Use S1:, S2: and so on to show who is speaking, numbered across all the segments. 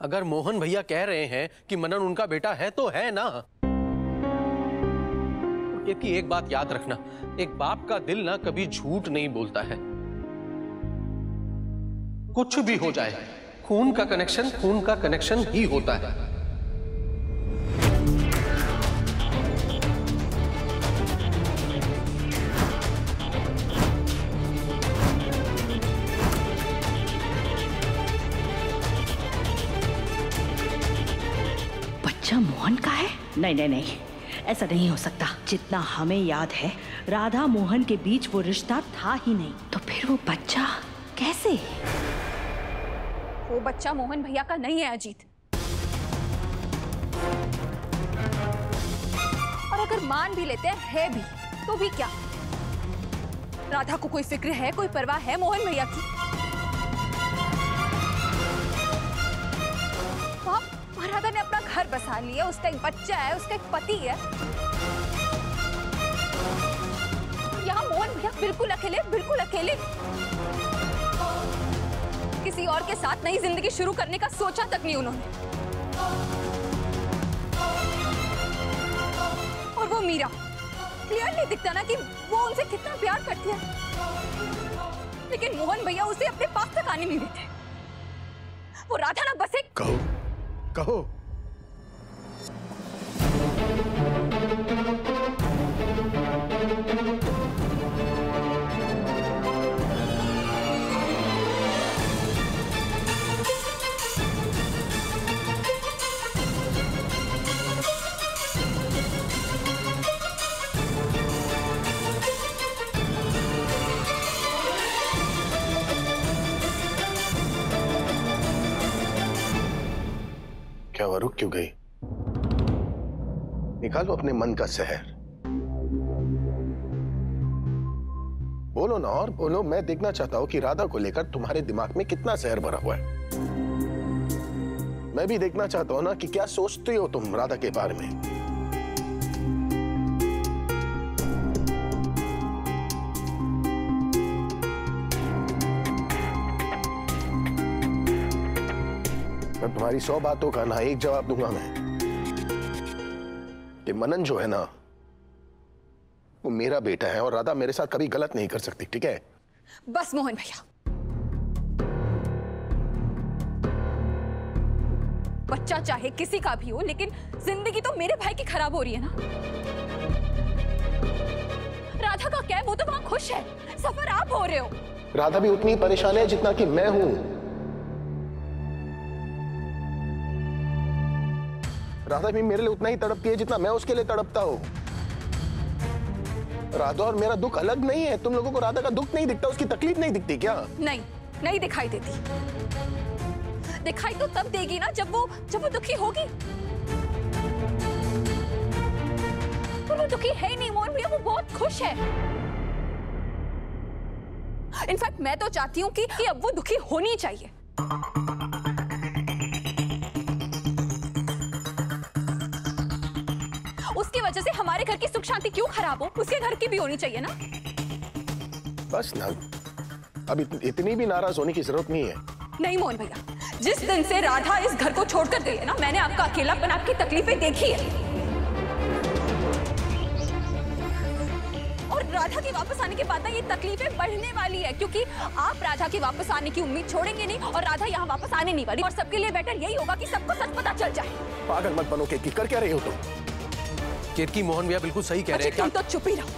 S1: अगर मोहन भैया कह रहे हैं कि मनन उनका बेटा है तो है ना। कि एक बात याद रखना, एक बाप का दिल ना कभी झूठ नहीं बोलता है। कुछ भी हो जाए, खून का कनेक्शन ही होता है।
S2: बच्चा मोहन का है? नहीं, ऐसा नहीं हो सकता। जितना हमें याद है, राधा मोहन के बीच वो रिश्ता था ही नहीं। तो फिर वो बच्चा कैसे?
S3: वो बच्चा मोहन भैया का नहीं है अजीत। और अगर मान भी लेते है भी, तो भी क्या? राधा को कोई फिक्र है, कोई परवाह है मोहन भैया की? राधा ने अपना घर बसा लिया, उसका एक बच्चा है, उसका एक पति है। यहाँ मोहन भैया बिल्कुल अकेले किसी और के साथ नई जिंदगी शुरू करने का सोचा तक नहीं उन्होंने। और वो मीरा, क्लियरली दिखता ना कि वो उनसे कितना प्यार करती है, लेकिन मोहन भैया उसे अपने पास तक आने नहीं देते। वो राधा ना बस एक
S1: कहो।
S4: क्या वो रुक क्यों गई? निकालो अपने मन का जहर। बोलो ना, और बोलो। मैं देखना चाहता हूं कि राधा को लेकर तुम्हारे दिमाग में कितना जहर भरा हुआ है। मैं भी देखना चाहता हूं ना कि क्या सोचती हो तुम राधा के बारे में। मैं तुम्हारी 100 बातों का ना एक जवाब दूंगा मैं, कि मनन जो है ना, वो मेरा बेटा है और राधा मेरे साथ कभी गलत नहीं कर सकती, ठीक है?
S3: बस मोहन भैया, बच्चा चाहे किसी का भी हो, लेकिन जिंदगी तो मेरे भाई की खराब हो रही है ना। राधा का क्या है? वो तो वहां खुश है, सफर आप हो रहे हो।
S4: राधा भी उतनी परेशान है जितना कि मैं हूं। राधा भी मेरे लिए उतना ही तड़पती है जितना मैं उसके लिए तड़पता हूं। राधा और मेरा दुख अलग नहीं है। तुम लोगों को राधा का दुख नहीं दिखता, उसकी तकलीफ नहीं दिखती क्या?
S3: नहीं दिखाई देती। दिखाई तो तब देगी ना जब वो दुखी होगी। पर वो दुखी है नहीं मोहन भैया, वो बहुत खुश है। इनफैक्ट मैं तो चाहती हूँ कि अब वो दुखी होनी चाहिए। उसकी वजह से हमारे घर की सुख शांति क्यों खराब हो? उसके घर की भी होनी चाहिए ना।
S4: बस ना, अब इतनी भी नाराज होने की जरूरत नहीं है।
S3: नहीं मोहन भैया, जिस दिन से राधा इस घर को छोड़कर गई है ना, मैंने आपका अकेलापन, आपकी तकलीफें देखी है। और राधा के वापस आने के बाद ना ये तकलीफें बढ़ने वाली है, क्योंकि आप राधा के वापस आने की उम्मीद छोड़ेंगे नहीं और राधा यहाँ वापस आने नहीं वाली। और सबके लिए बेटर यही होगा कि सबको सच पता चल जाए।
S4: पागल मत बनो केतकी, कर क्या रही हो तुम?
S1: केतकी, मोहन भैया बिल्कुल सही कह रहे हैं।
S3: तुम तो चुप ही रहो।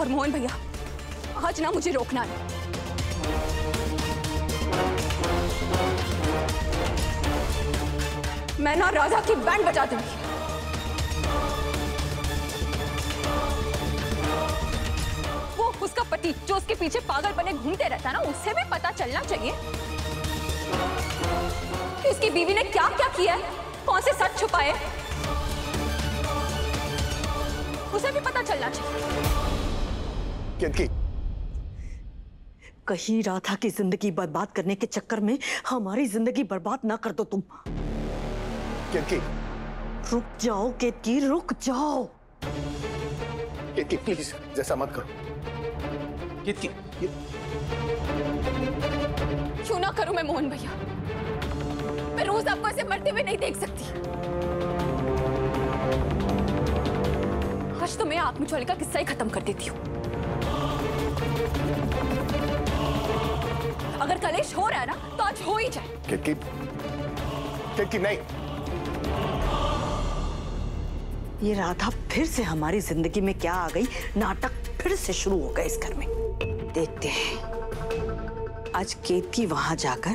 S3: और मोहन भैया, आज ना मुझे रोकना नहीं। मैं ना राधा की बैंड बजा दूंगी। वो उसका पति जो उसके पीछे पागल बने घूमते रहता ना, उसे भी पता चलना चाहिए कि उसकी बीवी ने क्या क्या किया है, कौन से सच छुपाए, उसे भी पता चलना चाहिए।
S4: केतकी,
S2: कहीं राधा की जिंदगी बर्बाद करने के चक्कर में हमारी जिंदगी बर्बाद ना कर दो तुम।
S4: केतकी,
S2: रुक जाओ केतकी, रुक जाओ।
S4: केतकी प्लीज, जैसा मत करो।
S1: केतकी,
S3: क्यों ना करूं मैं मोहन भैया? रोज आपको ऐसे मरते हुए नहीं देख सकती। आज तो मैं आंख मिचौले का किस्सा ही खत्म कर देती हूँ। अगर कलेश हो रहा है ना तो आज हो ही जाए।
S4: केतकी नहीं।
S2: ये राधा फिर से हमारी जिंदगी में क्या आ गई? नाटक फिर से शुरू हो गए इस घर में। देखते हैं आज केतकी वहां जाकर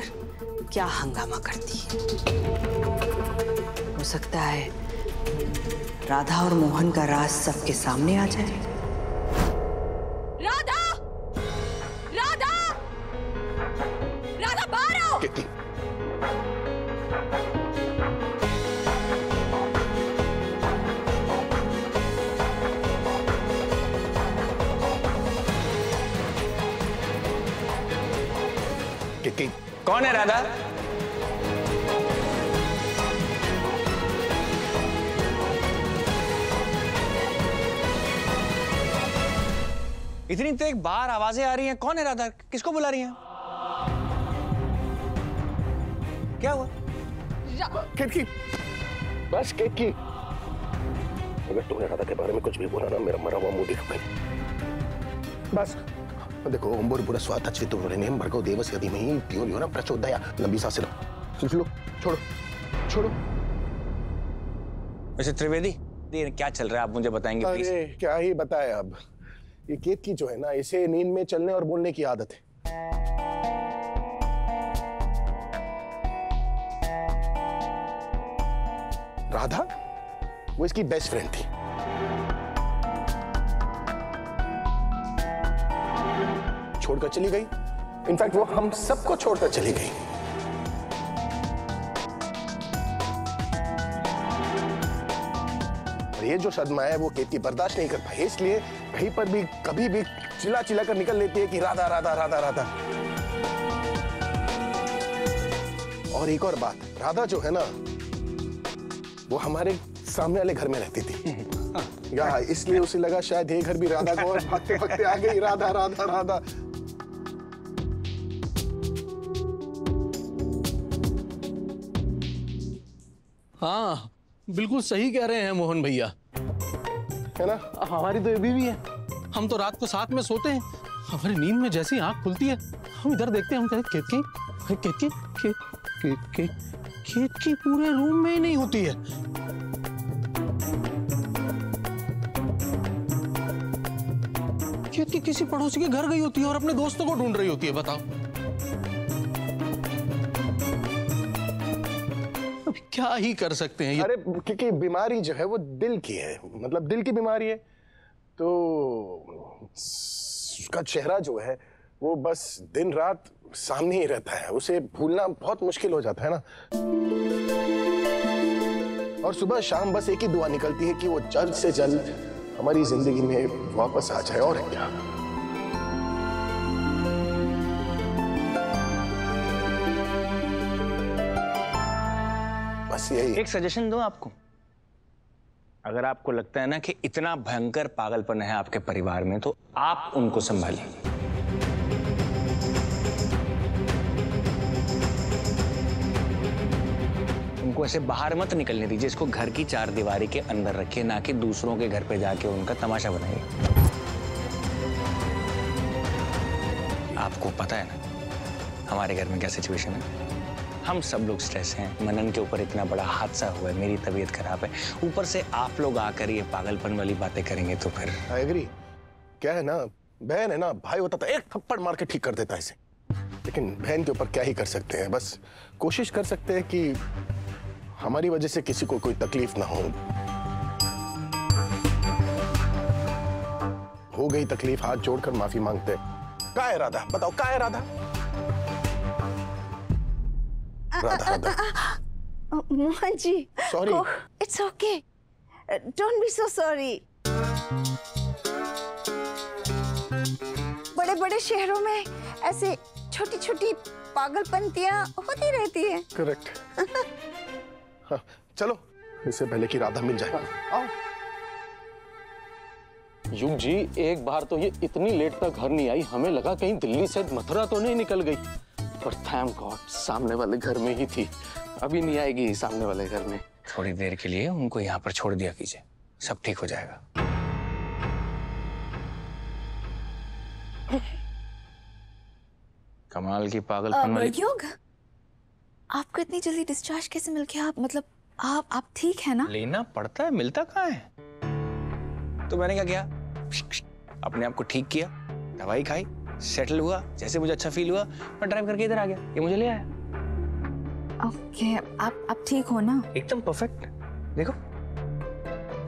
S2: क्या हंगामा करती है। हो सकता है राधा और मोहन का राज सबके सामने आ जाए।
S3: राधा, राधा, राधा बाहर आओ।
S4: केतकी, केतकी,
S5: कौन है राधा? इतनी तेज बाहर आवाजें आ रही हैं। कौन है राधा? किसको बुला रही हैं? क्या हुआ?
S4: केतकी, बस केतकी। अगर तुमने राधा के बारे में कुछ भी बोला ना, मेरा मरा हुआ मुंह दिखाऊंगा। बस देखो, ओम्बुर स्वाद अच्छी तुम भरगो देवस्य धीमहि धियो यो न प्रचोदयात्। लंबी सांसें लो। लो, छोड़ो छोड़ो।
S5: वैसे त्रिवेदी, ये क्या चल रहा है आप मुझे बताएंगे प्लीज?
S4: अरे क्या ही बताए अब। ये केतकी जो है ना, इसे नींद में चलने और बोलने की आदत है। राधा वो इसकी बेस्ट फ्रेंड थी। छोड़कर चली गई। इनफैक्ट वो हम सबको छोड़कर चली गई। और ये जो सदमा है वो केतकी बर्दाश्त नहीं कर पाई, इसलिए कहीं पर भी कभी भी चिल्ला चिल्ला कर निकल लेती है कि राधा राधा राधा राधा। और एक और बात, राधा जो है ना वो हमारे सामने वाले घर में रहती थी। या इसलिए उसे लगा शायद ये घर भी राधा को, और भागते भागते आ गई राधा राधा राधा।
S1: हाँ, बिल्कुल सही कह रहे हैं मोहन भैया।
S4: है ना?
S1: हमारी तो ये बीवी है। हम तो रात को साथ में सोते हैं। हमारी नींद में जैसी आंख खुलती है, हम इधर देखते हैं, हम कहते केतकी, केतकी, केतकी पूरे रूम में ही नहीं होती है। केतकी किसी पड़ोसी के घर गई होती है और अपने दोस्तों को ढूंढ रही होती है। बताओ अब क्या ही कर सकते हैं।
S4: अरे क्योंकि बीमारी जो है वो दिल की है, मतलब दिल की बीमारी है, तो उसका चेहरा जो है वो बस दिन रात सामने ही रहता है। उसे भूलना बहुत मुश्किल हो जाता है ना। और सुबह शाम बस एक ही दुआ निकलती है कि वो जल्द से जल्द हमारी जिंदगी में वापस आ जाए। और क्या, बस यही।
S5: एक सजेशन दूं आपको। अगर आपको लगता है ना कि इतना भयंकर पागलपन है आपके परिवार में, तो आप उनको संभालिए। उनको ऐसे बाहर मत निकलने दीजिए। इसको घर की चार दीवारी के अंदर रखिए, ना कि दूसरों के घर पे जाके उनका तमाशा बनाइए। आपको पता है ना हमारे घर में क्या सिचुएशन है। हम सब लोग स्ट्रेस हैं। मनन के ऊपर इतना बड़ा हादसा हुआ है, मेरी तबीयत खराब है, ऊपर से आप लोग आकर ये पागलपन वाली बातें करेंगे तो फिर।
S4: I agree. क्या है ना, बहन है ना, भाई होता तो एक थप्पड़ मार के ठीक कर देता इसे। लेकिन बहन के ऊपर क्या ही कर सकते हैं। बस कोशिश कर सकते हैं कि हमारी वजह से किसी को कोई तकलीफ ना हो गई तकलीफ, हाथ जोड़कर माफी मांगते। कहाँ है राधा? बताओ कहाँ है Radha? Radha Radha.
S6: Mohan ji,
S4: sorry.
S6: It's okay, don't be so sorry. बड़े बड़े शहरों में ऐसे छोटी छोटी पागलपंतियां होती रहती हैं।
S4: करेक्ट। हाँ, चलो इससे पहले कि राधा मिल जाए। आओ।
S1: युग जी, एक बार तो ये इतनी लेट तक घर नहीं आई, हमें लगा कहीं दिल्ली से मथुरा तो नहीं निकल गई। पर थैंक गॉड सामने वाले घर में ही थी, अभी नहीं आएगी सामने वाले घर में।
S5: थोड़ी देर के लिए उनको यहाँ पर छोड़ दिया कीजिए, सब ठीक हो जाएगा। कमाल की पागलपन वाली।
S3: योग, आपको इतनी जल्दी डिस्चार्ज कैसे मिल गया? आप मतलब आप ठीक है ना?
S5: लेना पड़ता है, मिलता कहाँ है। तो मैंने क्या किया, अपने आप को ठीक किया, दवाई खाई, सेटल हुआ, जैसे मुझे अच्छा फील हुआ मैं ड्राइव करके इधर आ गया, ये मुझे ले आया।
S3: ओके, आप ठीक हो ना?
S5: एकदम परफेक्ट। देखो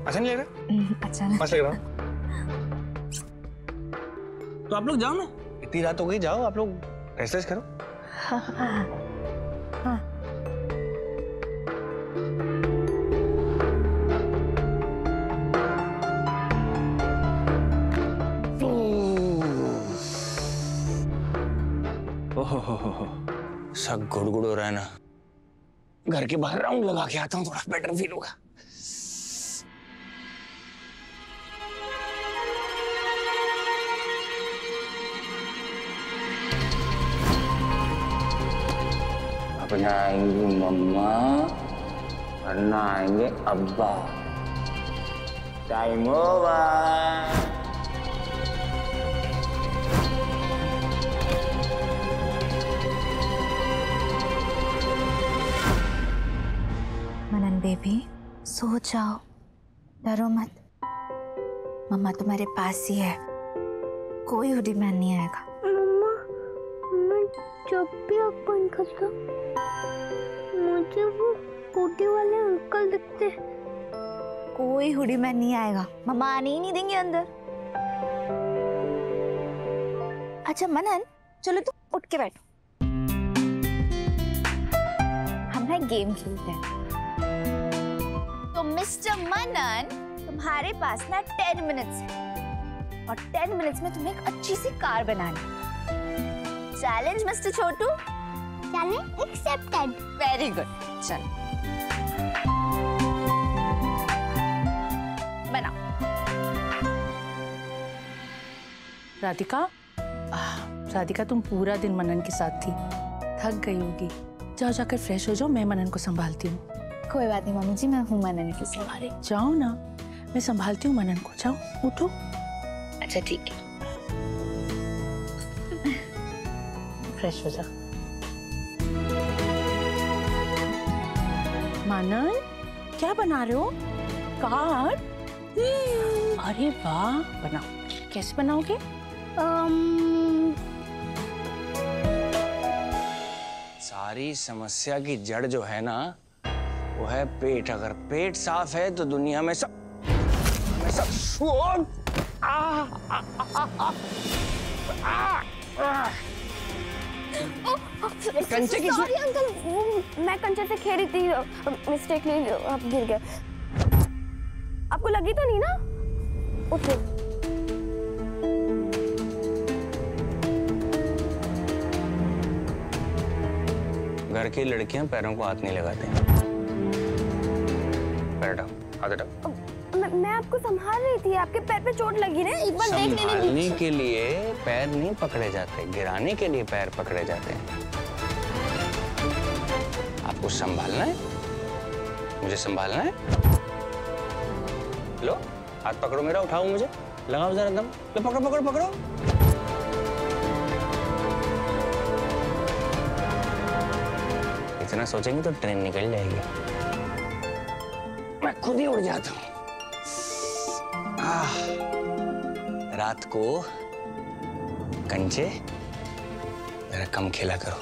S5: अच्छा नहीं लग रहा?
S3: अच्छा ना?
S5: लग रहा। तो आप लोग जाओ ना, इतनी रात हो गई, जाओ आप लोग रेस्ट करो।
S3: हाँ।
S5: ओहो, सब गुड़गुड़ हो रहा है ना। घर के बाहर राउंड लगा के आता हूँ, थोड़ा बेटर फील होगा। अपना आएंगे मम्मा, वरना आएंगे अब्बा। Time over.
S3: मनन बेबी, सो जाओ, डरो मत। मम्मा तुम्हारे पास ही है, कोई हुडी मैन नहीं आएगा।
S7: मम्मा, मैं जब भी आँख बंद करता मुझे वो हुडी वाले अंकल दिखते।
S3: कोई हुडी मैन नहीं आएगा, मम्मा आने ही नहीं देंगे अंदर। अच्छा मनन, चलो तुम उठ के बैठो, हम ना गेम खेलते हैं। तो मिस्टर मनन, तुम्हारे पास ना 10 मिनट्स है और 10 मिनट्स में तुम्हें एक अच्छी सी कार बनानी। Challenge mister Chhotu?
S7: Challenge accepted.
S3: Very good, चलो बनाओ।
S8: राधिका तुम पूरा दिन मनन के साथ थी, थक गई होगी, जाओ जाकर फ्रेश हो जाओ, मैं मनन को संभालती हूँ।
S3: कोई बात नहीं मम्मी जी, मैं हूँ मनन के साथ।
S8: अरे जाओ ना, मैं संभालती हूँ मनन को, जाओ उठो।
S3: अच्छा ठीक है,
S8: फ्रेश हो जाओ। मनन क्या बना रहे हो? कार? अरे वाह, बनाओ। कैसे बनाओगे?
S5: सारी समस्या की जड़ जो है ना, वो है पेट। अगर पेट साफ है तो दुनिया में सब
S7: कंचे की। सॉरी अंकल, वो मैं कंचे से खेल रही थी, मिस्टेकली आप गिर गए। आपको लगी तो नहीं ना? ओके।
S5: घर की लड़कियां पैरों को हाथ नहीं लगाते। पैर हटाओ, हाथ हटाओ।
S7: मैं आपको संभाल रही थी, आपके पैर पे चोट लगी ना, एक बार देख लेने।
S5: संभालने के लिए पैर नहीं पकड़े जाते, गिराने के लिए पैर पकड़े जाते हैं। आपको संभालना है, मुझे संभालना है। लो हाथ पकड़ो मेरा, उठाओ मुझे, लगाओ जरा दम, लो पकड़ो पकड़ो पकड़ो। इतना सोचेंगे तो ट्रेन निकल जाएगी, मैं खुद ही उड़ जाता हूँ। रात को कंचे जरा कम खेला करो,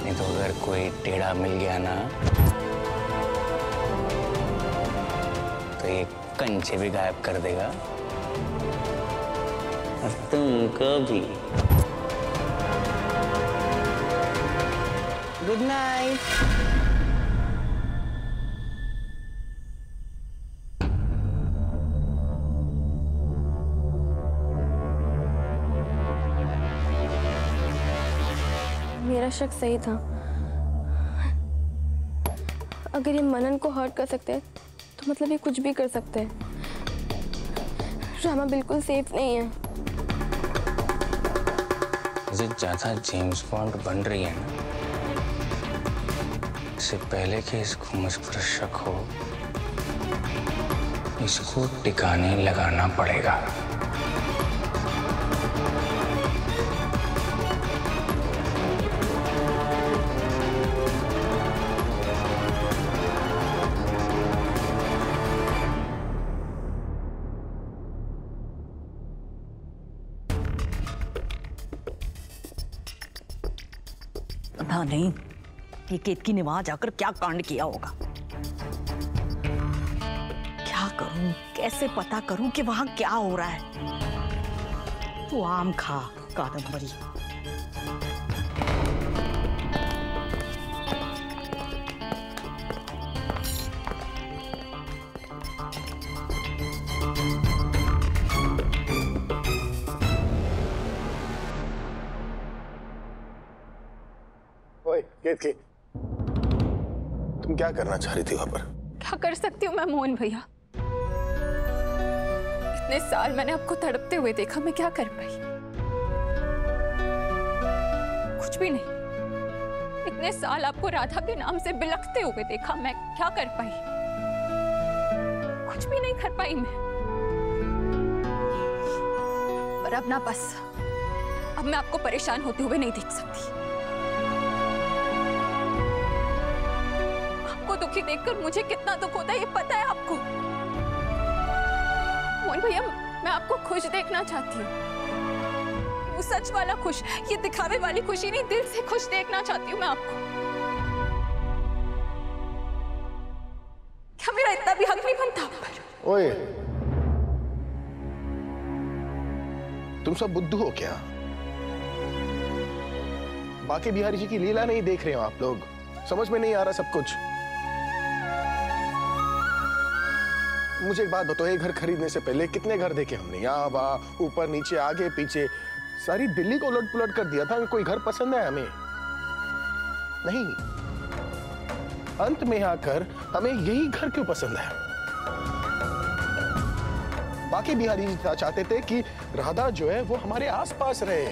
S5: नहीं तो अगर कोई टेढ़ा मिल गया ना तो ये कंचे भी गायब कर देगा और तुमको भी। Good night.
S7: मेरा शक सही था, अगर ये मनन को हर्ट कर सकते हैं तो मतलब ये कुछ भी कर सकते हैं। रामा बिल्कुल सेफ नहीं है।
S5: ये ज्यादा जेम्स बॉन्ड बन रही है ना, इससे पहले कि इसको मुझ पर शक हो, इसको ठिकाने लगाना पड़ेगा।
S2: हाँ नहीं, ये केतकी ने वहां जाकर क्या कांड किया होगा। क्या करूं, कैसे पता करूं कि वहां क्या हो रहा है। तू आम खा कादम्बरी।
S4: ओए केतकी, तुम क्या करना चाह रही थी वहां पर?
S9: क्या कर सकती हूँ मैं मोहन भैया? इतने साल मैंने आपको तड़पते हुए देखा, मैं क्या कर पाई? कुछ भी नहीं। इतने साल आपको राधा के नाम से बिलखते हुए देखा, मैं क्या कर पाई? कुछ भी नहीं कर पाई मैं। पर अब ना बस, अब मैं आपको परेशान होते हुए नहीं देख सकती। दुखी देखकर मुझे कितना दुख होता है ये पता है आपको? मोहन भैया, मैं आपको खुश देखना चाहती हूँ। वो सच वाला खुश, ये दिखावे वाली खुशी नहीं, दिल से खुश देखना चाहती हूँ मैं आपको। क्या मेरा इतना भी हक नहीं बनता आप पर?
S4: ओए, तुम सब बुद्धू हो क्या? बाकी बिहारी जी की लीला नहीं देख रहे हो आप लोग? समझ में नहीं आ रहा सब कुछ? मुझे एक बात बताओ, ये घर खरीदने से पहले कितने घर देखे हमने? यहाँ वहाँ, ऊपर नीचे, आगे पीछे, सारी दिल्ली को उलट पुलट कर दिया था। कोई घर पसंद है हमें? नहीं। अंत में आकर हमें यही घर क्यों पसंद है? बाकी बिहारी जी चाहते थे कि राधा जो है वो हमारे आसपास रहे।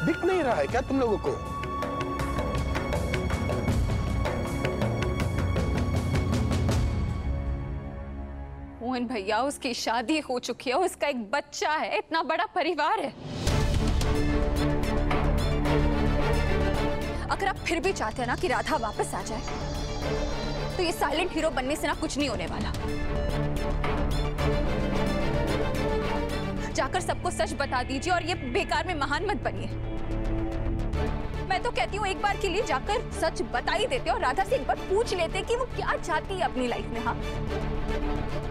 S4: दिख नहीं रहा है क्या तुम लोगों को?
S9: मोहन भैया, उसकी शादी हो चुकी है, उसका एक बच्चा है, इतना बड़ा परिवार है। अगर आप फिर भी चाहते हैं ना कि राधा वापस आ जाए, तो ये साइलेंट हीरो बनने से ना कुछ नहीं होने वाला। जाकर सबको सच बता दीजिए और ये बेकार में महान मत बनिए। मैं तो कहती हूँ एक बार के लिए जाकर सच बता ही देते और राधा से एक बार पूछ लेते कि वो क्या चाहती है अपनी लाइफ में। हाँ,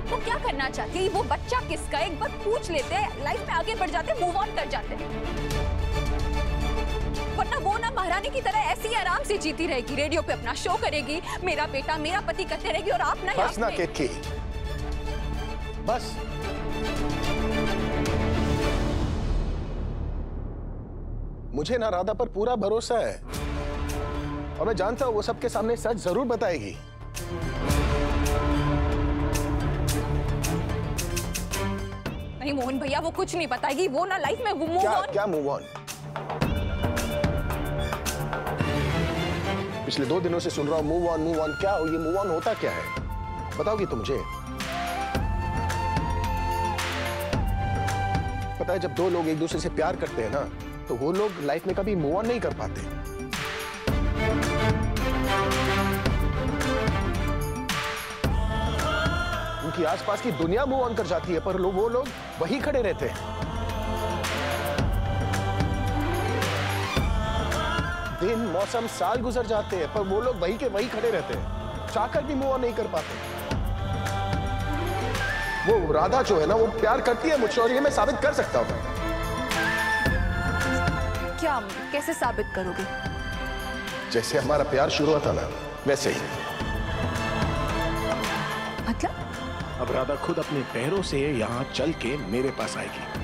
S9: वो क्या करना चाहती है, वो बच्चा किसका है, एक बार पूछ लेते हैं, लाइफ में आगे बढ़ जाते, मूव ऑन कर जाते। वरना वो ना महारानी की तरह ऐसी आराम से जीती रहेगी, रेडियो पे अपना शो करेगी, मेरा बेटा मेरा पति करते रहेगी, और आप ना
S4: बस ना केतकी, बस। मुझे ना राधा पर पूरा भरोसा है और मैं जानता हूं वो सबके सामने सच जरूर बताएगी।
S9: नहीं मोहन भैया, वो कुछ नहीं बताएगी। वो ना लाइफ में मूव ऑन।
S4: क्या मूव ऑन? पिछले 2 दिनों से सुन रहा हूं मूव ऑन मूव ऑन। क्या ये मूव ऑन होता क्या है? बताओगी तुम मुझे? पता है, जब 2 लोग एक दूसरे से प्यार करते हैं ना, तो वो लोग लाइफ में कभी मूव ऑन नहीं कर पाते। उनकी आसपास की दुनिया मूव ऑन कर जाती है, पर वो लोग वही खड़े रहते हैं। दिन, मौसम, साल गुजर जाते हैं, पर वो लोग वही के वही खड़े रहते हैं, चाहकर भी मूव ऑन नहीं कर पाते। वो राधा जो है ना, वो प्यार करती है मुझसे, और ये मैं साबित कर सकता हूं।
S9: क्या, कैसे साबित करोगे?
S4: जैसे हमारा प्यार शुरू हुआ था ना, वैसे ही।
S9: मतलब?
S4: अब राधा खुद अपने पैरों से यहाँ चल के मेरे पास आएगी।